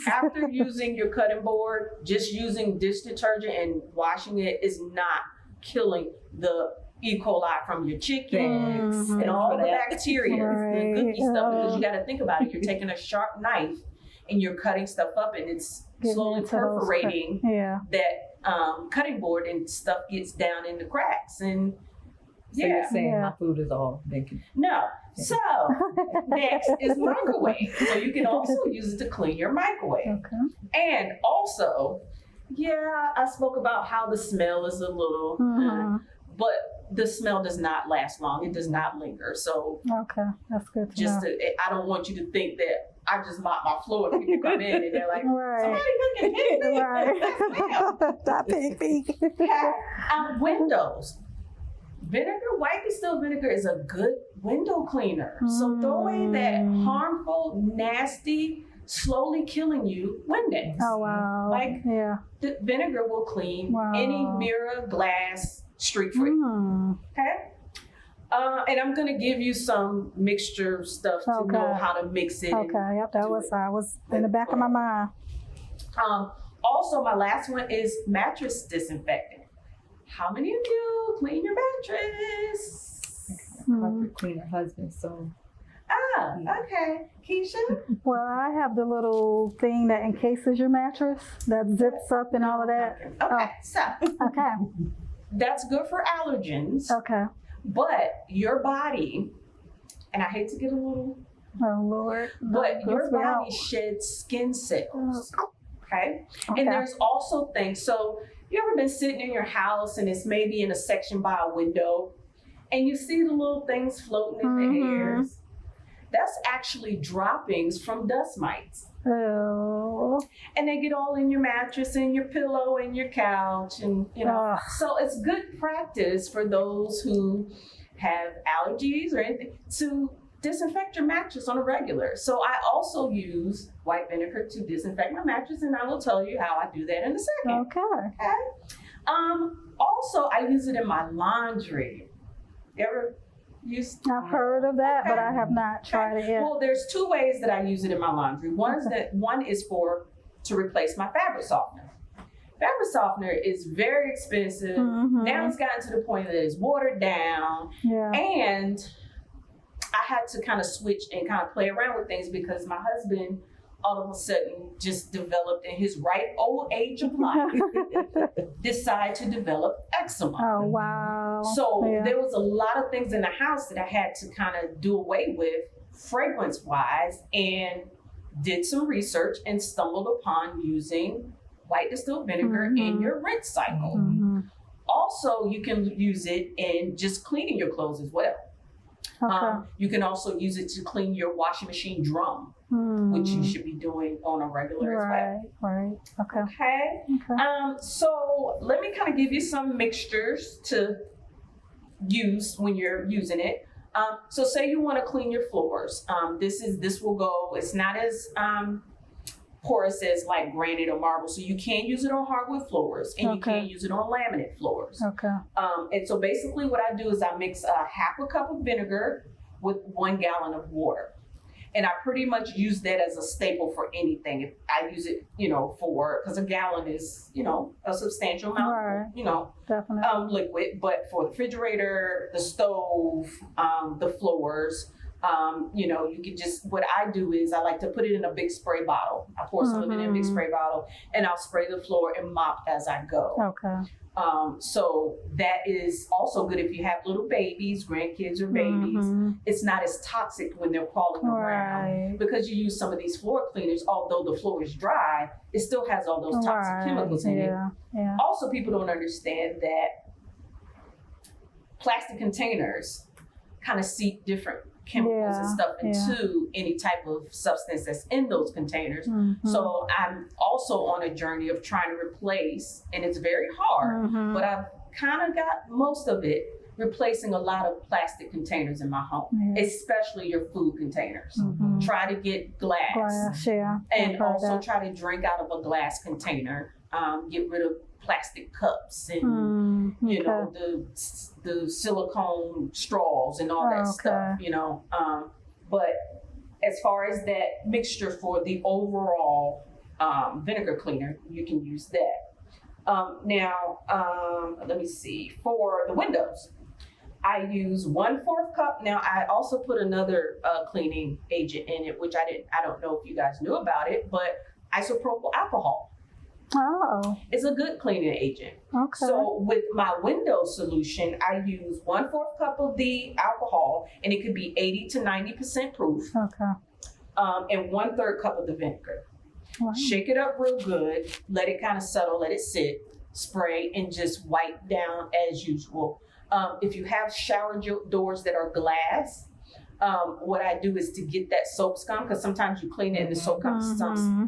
after using your cutting board, just using dish detergent and washing it is not killing the E. coli from your chicken and all the bacteria, the gooky stuff. Because you got to think about it: you're taking a sharp knife and you're cutting stuff up, and it's slowly perforating that cutting board, and stuff gets down in the cracks. And So you're saying my food is all bacon? No. So next is microwave. So you can also use it to clean your microwave. And also, I spoke about how the smell is a little, but the smell does not last long. It does not linger. So that's good to know. I don't want you to think that I just mop my floor and people come in and they're like, somebody cooking pig. Right. That pig. Windows. White distilled vinegar is a good window cleaner. So throw away that harmful, nasty, slowly killing you Windex. Oh, wow. The vinegar will clean any mirror, glass, streak free. Okay? And I'm going to give you some mixture stuff to know how to mix it. That was in the back of my mind. Also, my last one is mattress disinfectant. How many of you clean your mattress? I clean her husband, so. Okay. Keisha? Well, I have the little thing that encases your mattress that zips up and all of that. Okay. So. Okay. That's good for allergens. Okay. But your body, and I hate to get a little. Oh, Lord. But your body sheds skin cells. Okay? And there's also things. So, you ever been sitting in your house and it's maybe in a section by a window and you see the little things floating in the air? That's actually droppings from dust mites. Oh. And they get all in your mattress and your pillow and your couch, and so it's good practice for those who have allergies or anything to disinfect your mattress on a regular. So I also use white vinegar to disinfect my mattress, and I will tell you how I do that in a second. Okay. Also, I use it in my laundry. You ever use? I've heard of that, but I have not tried it yet. Well, there's two ways that I use it in my laundry. One is to replace my fabric softener. Fabric softener is very expensive. Now it's gotten to the point that it's watered down. Yeah. And I had to kind of switch and kind of play around with things because my husband all of a sudden just developed, in his right old age of life, decide to develop eczema. Oh, wow. So there was a lot of things in the house that I had to kind of do away with fragrance wise, and did some research and stumbled upon using white distilled vinegar in your rinse cycle. Also, you can use it in just cleaning your clothes as well. You can also use it to clean your washing machine drum, which you should be doing on a regular as well. Right. Okay. So let me kind of give you some mixtures to use when you're using it. So say you want to clean your floors. This will go. It's not as porous as like granite or marble, so you can use it on hardwood floors, and you can use it on laminate floors. And so basically what I do is I mix half a cup of vinegar with 1 gallon of water, and I pretty much use that as a staple for anything. If I use it, because a gallon is, a substantial amount, definitely. Liquid, but for the refrigerator, the stove, the floors, you can just, what I do is I like to put it in a big spray bottle. I pour some of it in a big spray bottle, and I'll spray the floor and mop as I go. So that is also good if you have little babies, grandkids or babies. It's not as toxic when they're crawling around, because you use some of these floor cleaners, although the floor is dry, it still has all those toxic chemicals in it. Also, people don't understand that plastic containers kind of seep different chemicals and stuff into any type of substance that's in those containers. So I'm also on a journey of trying to replace, and it's very hard, but I've kind of got most of it, replacing a lot of plastic containers in my home, especially your food containers. Try to get glass, and also try to drink out of a glass container. Get rid of plastic cups and the silicone straws and all that stuff, but as far as that mixture for the overall vinegar cleaner, you can use that. Now let me see, for the windows I use 1/4 cup. Now I also put another cleaning agent in it, which I don't know if you guys knew about it, but isopropyl alcohol. It's a good cleaning agent. So with my window solution, I use 1/4 cup of the alcohol, and it could be 80 to 90% proof. And 1/3 cup of the vinegar. Shake it up real good, let it kind of settle, let it sit, spray, and just wipe down as usual. If you have shower doors that are glass, what I do is to get that soap scum, because sometimes you clean it and the soap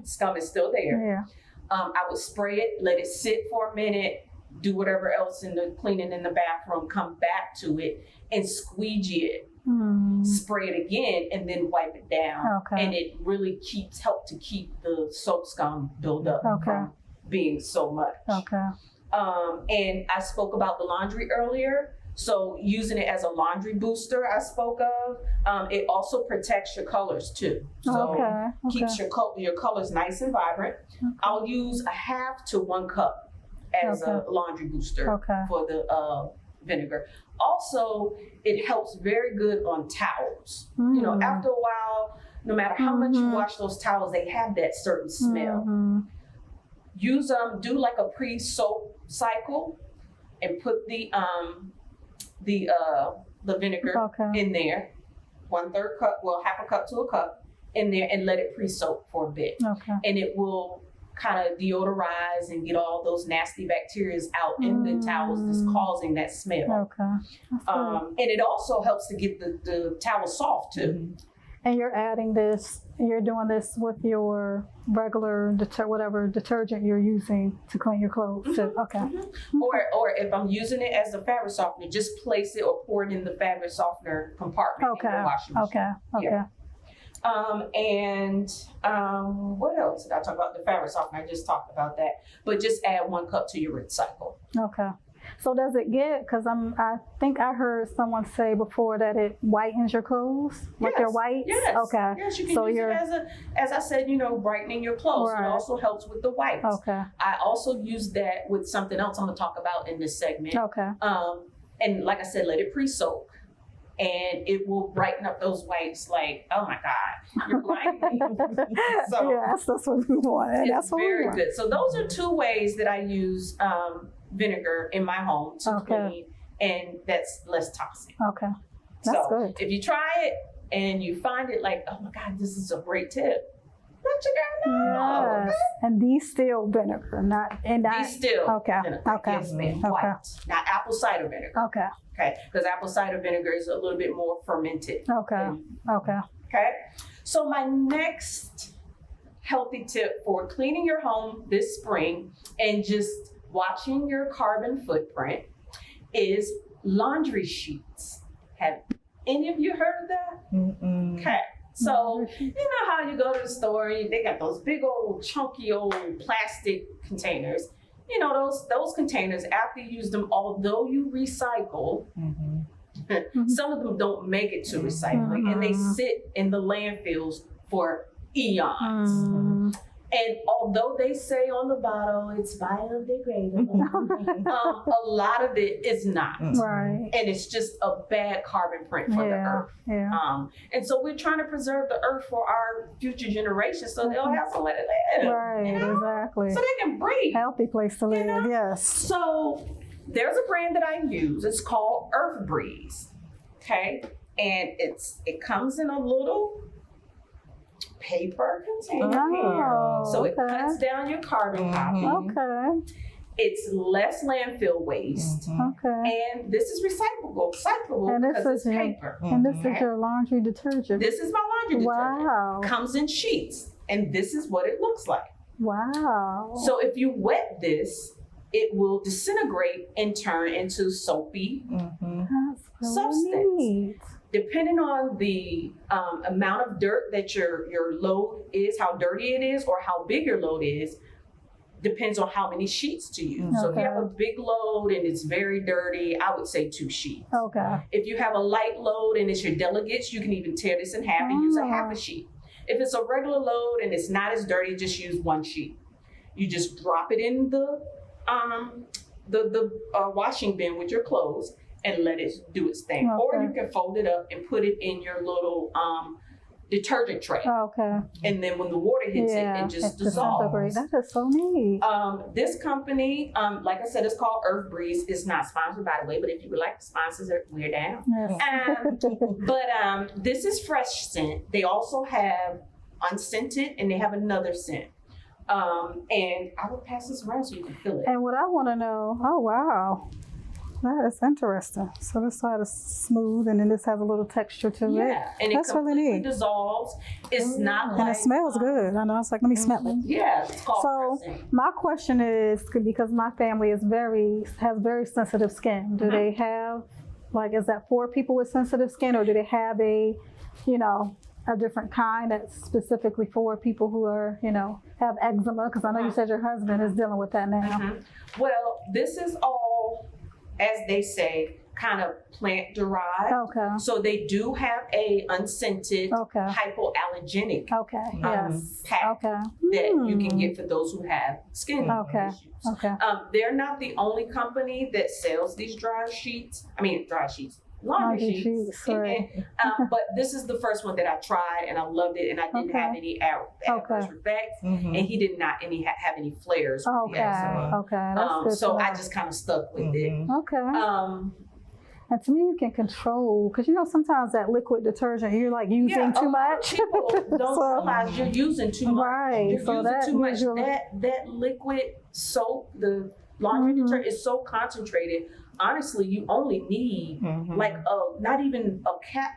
scum is still there. I would spray it, let it sit for a minute, do whatever else in the cleaning in the bathroom, come back to it and squeegee it, spray it again, and then wipe it down. And it really help to keep the soap scum build up from being so much. And I spoke about the laundry earlier. So using it as a laundry booster, I spoke of. It also protects your colors too. So keeps your colors nice and vibrant. I'll use a half to 1 cup as a laundry booster for the vinegar. Also, it helps very good on towels. After a while, no matter how much you wash those towels, they have that certain smell. Use do like a pre-soap cycle and put the vinegar in there, 1/3 cup, half a cup to a cup in there, and let it pre-soak for a bit. And it will kind of deodorize and get all those nasty bacteria out in the towels that's causing that smell. And it also helps to get the towel soft too. And you're adding this, you're doing this with your regular whatever detergent you're using to clean your clothes. Okay. Or if I'm using it as a fabric softener, just place it or pour it in the fabric softener compartment in your washing machine. Okay. What else did I talk about? The fabric softener, I just talked about that. But just add 1 cup to your recycle. Okay. So does it get, because I think I heard someone say before that it whitens your clothes? Like they're white? Yes. Okay. Yes, you can use it as I said, brightening your clothes. Right. It also helps with the whites. Okay. I also use that with something else I'm going to talk about in this segment. Okay. And like I said, let it pre-soak. And it will brighten up those whites like, oh my God, you're blinding me. So yes, that's what we want. It's That's what very we want. good. So those are 2 ways that I use vinegar in my home to clean, and that's less toxic. Okay, that's good. If you try it and you find it like, oh my God, this is a great tip, let your girl know. Yes. And distilled vinegar, not Distilled Okay. vinegar. Okay. Yes, ma'am. Okay. White, not apple cider vinegar. Okay. Okay, because apple cider vinegar is a little bit more fermented. Okay. Okay. Okay, so my next healthy tip for cleaning your home this spring and just watching your carbon footprint is laundry sheets. Have any of you heard of that? Mm-mm. Okay, so you know how you go to the store and they got those big old chunky old plastic containers. Those containers, after you use them, although you recycle, some of them don't make it to recycling, and they sit in the landfills for eons. And although they say on the bottle it's biodegradable, a lot of it is not. Right. And it's just a bad carbon print for the earth. Yeah. And so we're trying to preserve the earth for our future generations so they'll have somewhere to live. Right. Exactly. So they can breathe. Healthy place to live. Yes. So there's a brand that I use. It's called Earth Breeze. Okay. And it comes in a little paper container here. So it cuts down your carbon copy. Okay. It's less landfill waste. Okay. And this is recyclable And this because is it's paper. And this is your laundry detergent. This is my laundry detergent. Wow. Comes in sheets. And this is what it looks like. Wow. So if you wet this, it will disintegrate and turn into soapy That's really substance. neat. Depending on the amount of dirt that your load is, how dirty it is, or how big your load is, depends on how many sheets to use. So if you have a big load and it's very dirty, I would say 2 sheets. Okay. If you have a light load and it's your delegates, you can even tear this in half and use a half a sheet. If it's a regular load and it's not as dirty, just use 1 sheet. You just drop it in the washing bin with your clothes and let it do its thing. Or you can fold it up and put it in your little detergent tray. Okay. And then when the water hits it just dissolves. That is so neat. This company, like I said, it's called Earth Breeze. It's not sponsored, by the way, but if you would like to sponsor it, we're down. Yes. This is fresh scent. They also have unscented, and they have another scent. And I will pass this around so you can feel it. And what I want to know, oh wow, that is interesting. So this side is smooth, and then this has a little texture to it. Yeah, and That's it really completely neat. dissolves. It's not like... And it smells good. I know, it's like, let me smell it. Yeah, it's called So fresh scent. my question is, because my family has very sensitive skin. Do they have, is that for people with sensitive skin, or do they have a different kind that's specifically for people who are, have eczema? Because I know you said your husband is dealing with that now. Well, this is all, as they say, kind of plant derived. Okay. So they do have a unscented hypoallergenic Yes. pack that you can get for those who have skin issues. Okay. They're not the only company that sells these laundry sheets. Right. But this is the first one that I tried, and I loved it, and I didn't have any adverse effects, and he did not have any flares. Okay. That's good so to I know. just kind of stuck with it. Okay. And to me, you can control, because sometimes that liquid detergent, you're using too much. People don't realize you're using too much. Right. You're using too much. That liquid soap, the laundry detergent is so concentrated. honestly, you only need like not even a cap,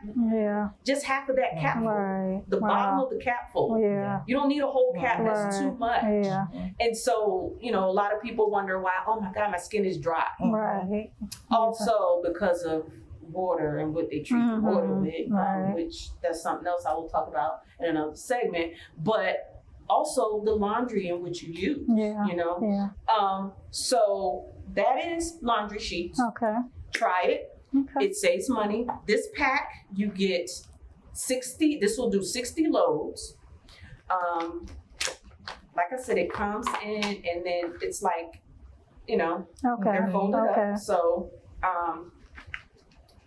just half of that cap full. Right. The bottom of the cap full. Yeah. You don't need a whole cap. That's too much. Yeah. And so, you know, a lot of people wonder why, oh my God, my skin is dry. Right. Also because of water and what they treat the water with, which that's something else I will talk about in another segment. But also the laundry in which you use, you know? Yeah. So that is laundry sheets. Okay. Try it. Okay. It saves money. This pack, you get 60, this will do 60 loads. Like I said, it comes in and then it's like, you know, they're folded up. So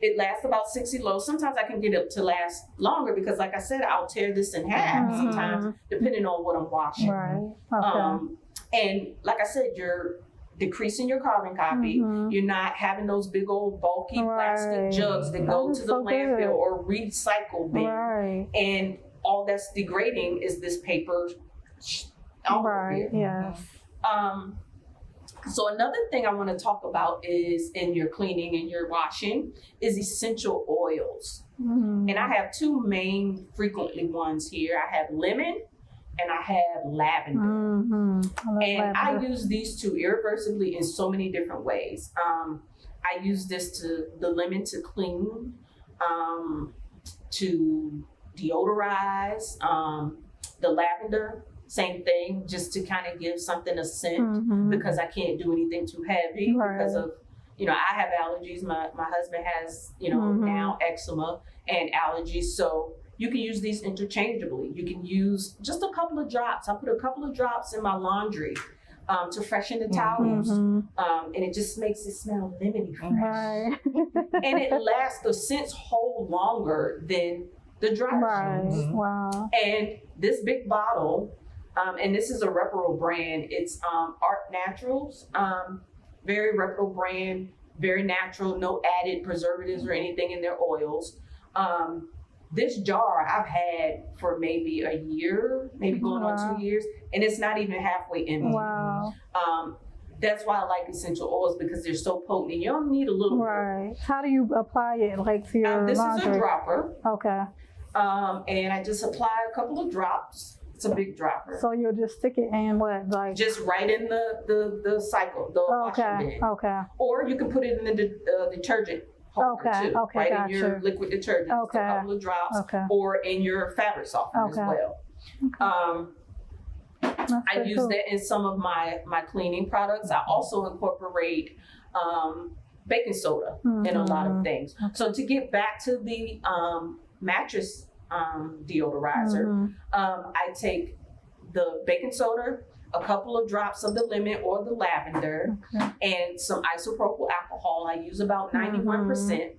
it lasts about 60 loads. Sometimes I can get it to last longer because like I said, I'll tear this in half sometimes depending on what I'm washing. Right. Okay. And like I said, you're decreasing your carbon copy. You're not having those big old bulky plastic jugs that go to the landfill or recycle bin. Right. And all that's degrading is this paper. Right. Yes. So another thing I want to talk about is in your cleaning and your washing is essential oils. And I have two main frequently ones here. I have lemon and I have lavender. I use these two irreversibly in so many different ways. I use the lemon to clean, to deodorize, the lavender, same thing, just to kind of give something a scent because I can't do anything too heavy because of, you know, I have allergies. My husband has, you know, now eczema and allergies. So you can use these interchangeably. You can use just a couple of drops. I put a couple of drops in my laundry to freshen the towels. And it just makes it smell lemony fresh. And it lasts, the scents hold longer than the dry sheets. Wow. And this big bottle, and this is a reputable brand. It's Art Naturals, very reputable brand, very natural, no added preservatives or anything in their oils. This jar I've had for maybe a year, maybe going on 2 years, and it's not even halfway empty. Wow. That's why I like essential oils because they're so potent. And you don't need a little bit. How do you apply it, like to your This laundry? is a dropper. Okay. And I just apply a couple of drops. It's a big dropper. So you'll just stick it in what, like? Just right in the cycle, the washing bin. Okay. Or you can put it in the detergent holder too, right in your liquid detergent. Just a couple of drops, or in your fabric softener as well. I use that in some of my cleaning products. I also incorporate baking soda in a lot of things. So to get back to the mattress deodorizer, I take the baking soda, a couple of drops of the lemon or the lavender, and some isopropyl alcohol. I use about 91%.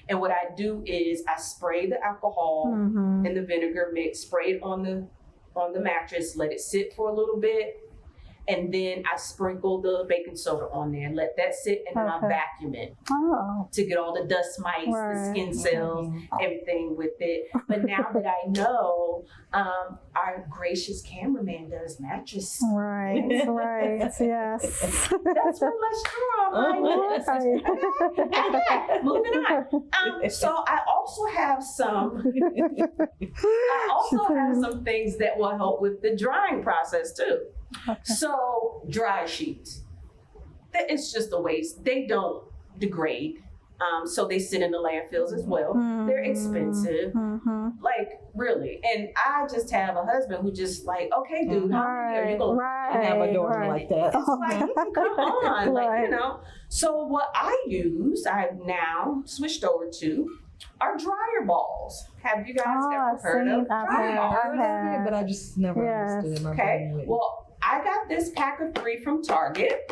And what I do is I spray the alcohol and the vinegar mix, spray it on the mattress, let it sit for a little bit, and then I sprinkle the baking soda on there and let that sit, and then I vacuum it to get all the dust mites, the skin cells, everything with it. But now that I know, our gracious cameraman does mattress. Right, yes. That's what let's draw. Moving on. So I also have some things that will help with the drying process too. So dry sheets, it's just a waste. They don't degrade, so they sit in the landfills as well. They're expensive, like really. And I just have a husband who just like, okay, dude, how many are you gonna? I have a daughter like that. It's like, come on, like, you know. So what I use, I've now switched over to, are dryer balls. Have you guys ever heard of dryer balls? I've heard of it, but I just never understood it. Okay, well, I got this pack of 3 from Target.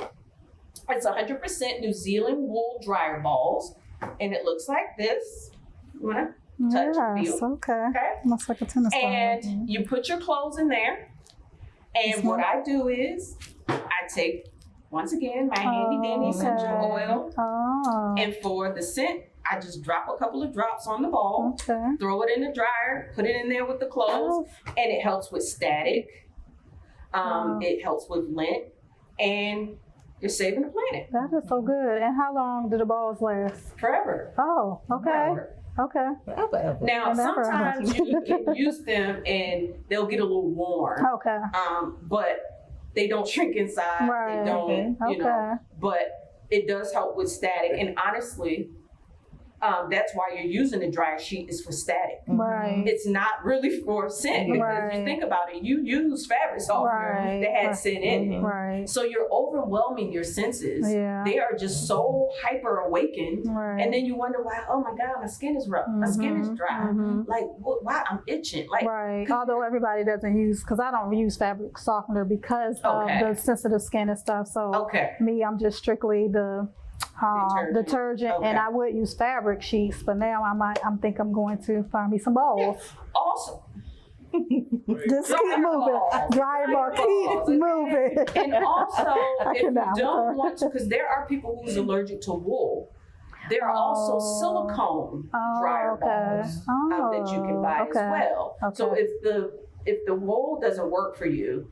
It's 100% New Zealand wool dryer balls, and it looks like this. You wanna touch and feel? Okay. Looks like a tennis ball. And you put your clothes in there, and what I do is I take, once again, my handy dandy essential oil, and for the scent, I just drop a couple of drops on the ball, throw it in the dryer, put it in there with the clothes, and it helps with static. It helps with lint, and you're saving the planet That is so good. And how long do the balls last? forever. Oh, okay. Forever. Okay. Forever. Now, Forever. sometimes you can use them and they'll get a little warm, Okay. but they don't shrink inside. Right. They don't, you know, Okay. but it does help with static. And honestly, that's why you're using the dryer sheet is for static. Right. It's not really for scent because if you Right. think about it, you use fabric softener Right. that had scent in it. Right. So you're overwhelming your senses. Yeah. They are just so hyper awakened. Right. And then you wonder why, oh my God, my skin is rough. My skin is dry. Mhm. Like, why I'm itching. Like, Right. Although everybody doesn't use, because I don't use fabric softener because of Okay. the sensitive skin and stuff. So okay. me, I'm just strictly the detergent, Okay. and I would use fabric sheets, but now I'm think I'm going to find me some balls. Awesome. Just keep Dryer moving. balls. Dryer ball, keep moving. And also, if you cannot. don't want to, because there are people who's allergic to wool. There are also silicone dryer balls that you can buy as well. Okay. So if the wool doesn't work for you,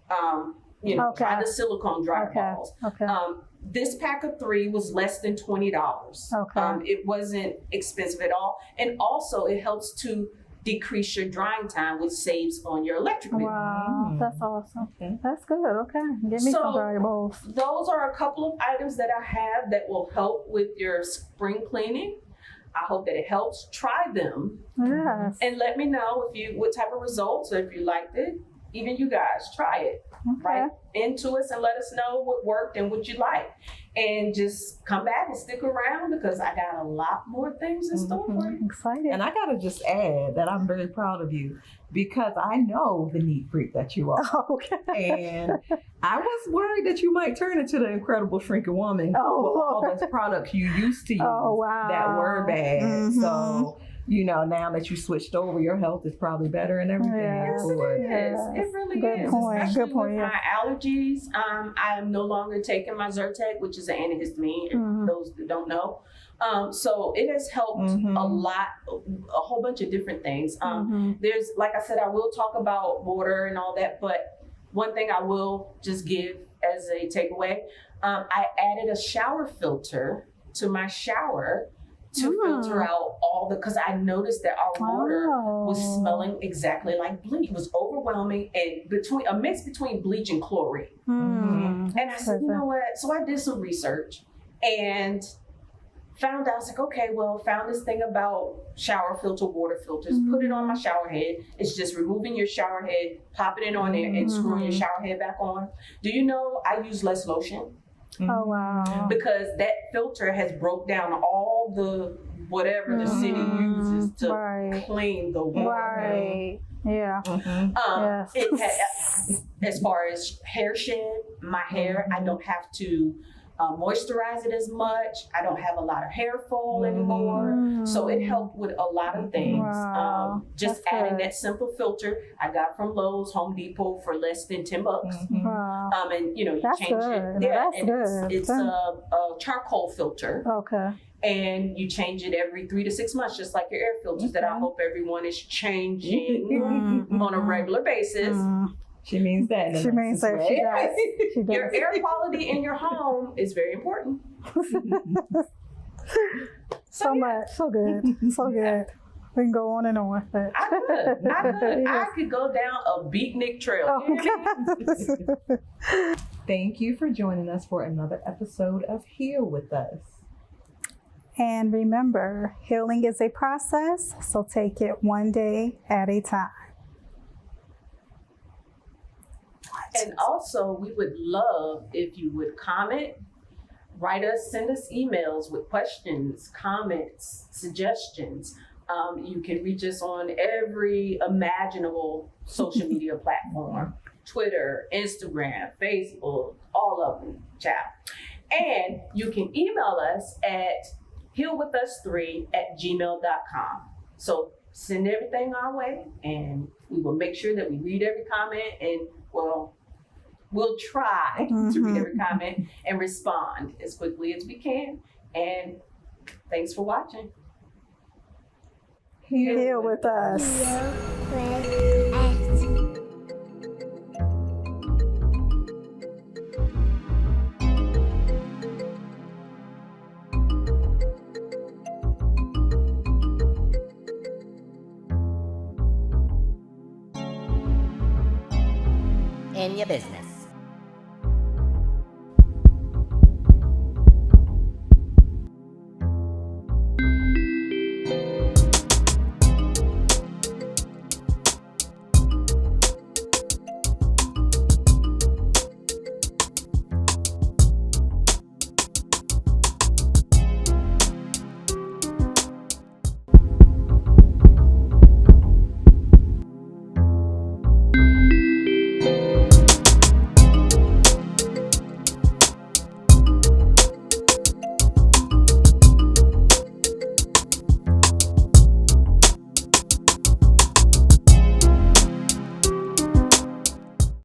try the silicone dryer balls. Okay. This pack of 3 was less than $20. Okay. It wasn't expensive at all, and also it helps to decrease your drying time, which saves on your electric bill. Wow, that's awesome. Okay. That's good. Okay, get me So- some dryer balls. Those are a couple of items that I have that will help with your spring cleaning. I hope that it helps. Try them Yes. and let me know what type of results, or if you liked it. Even you guys, try it. Okay. Write into us and let us know what worked and what you like. And just come back and stick around because I got a lot more things in store for you. Excited. And I gotta just add that I'm very proud of you because I know the neat freak that you are. Okay. And I was worried that you might turn into the incredible shrinking woman with Oh. all those products you used to use Oh, wow. that were bad. Mhm. So, now that you switched over, your health is probably better and everything. Yes. Lord. Yes, it really Good is. point, good Especially point, with yeah. my allergies. I am no longer taking my Zyrtec, which is an antihistamine, Mhm. those that don't know. So it has helped Mhm. a lot, a whole bunch of different things. Mhm. There's, like I said, I will talk about water and all that, but one thing I will just give as a takeaway, I added a shower filter to my shower to filter out because I noticed that our water was smelling exactly like bleach. It was overwhelming and a mix between bleach and chlorine. Mm. And I said, you know what? So I did some research and found out, I was like, okay, found this thing about shower filter, water filters, put it on my shower head. It's just removing your shower head, popping it on there and screwing your shower head back on. Do you know I use less lotion? Oh, wow. Because that filter has broke down all the whatever the city uses to Right. clean the water. Right. Yeah. Mhm. Yes. It had, as far as hair shed, my hair, I don't have to moisturize it as much. I don't have a lot of hair fall anymore. So it helped with a lot of things. Wow. Just That's adding good. that simple filter I got from Lowe's, Home Depot for less than $10. Wow. And you That's change good. it. Yeah, That's and good. It's a charcoal filter, Okay. and you change it every 3 to 6 months, just like your air filters. That I hope everyone is changing on a regular basis. She means that. in a She means nicest that she way. does. She does. Your air quality in your home is very important. So much. So good. So good. We can go on and on with it. I could go down a beatnik trail. Okay. Thank you for joining us for another episode of Heal With Us. And remember, healing is a process, so take it one day at a time. And also, we would love if you would comment, write us, send us emails with questions, comments, suggestions. You can reach us on every imaginable social media platform: Twitter, Instagram, Facebook, all of them, child. And you can email us at healwithus3@gmail.com. So send everything our way, and we will make sure that we read every comment, and we'll try to read every comment and respond as quickly as we can. And thanks for watching. Heal with us. With us. in your business.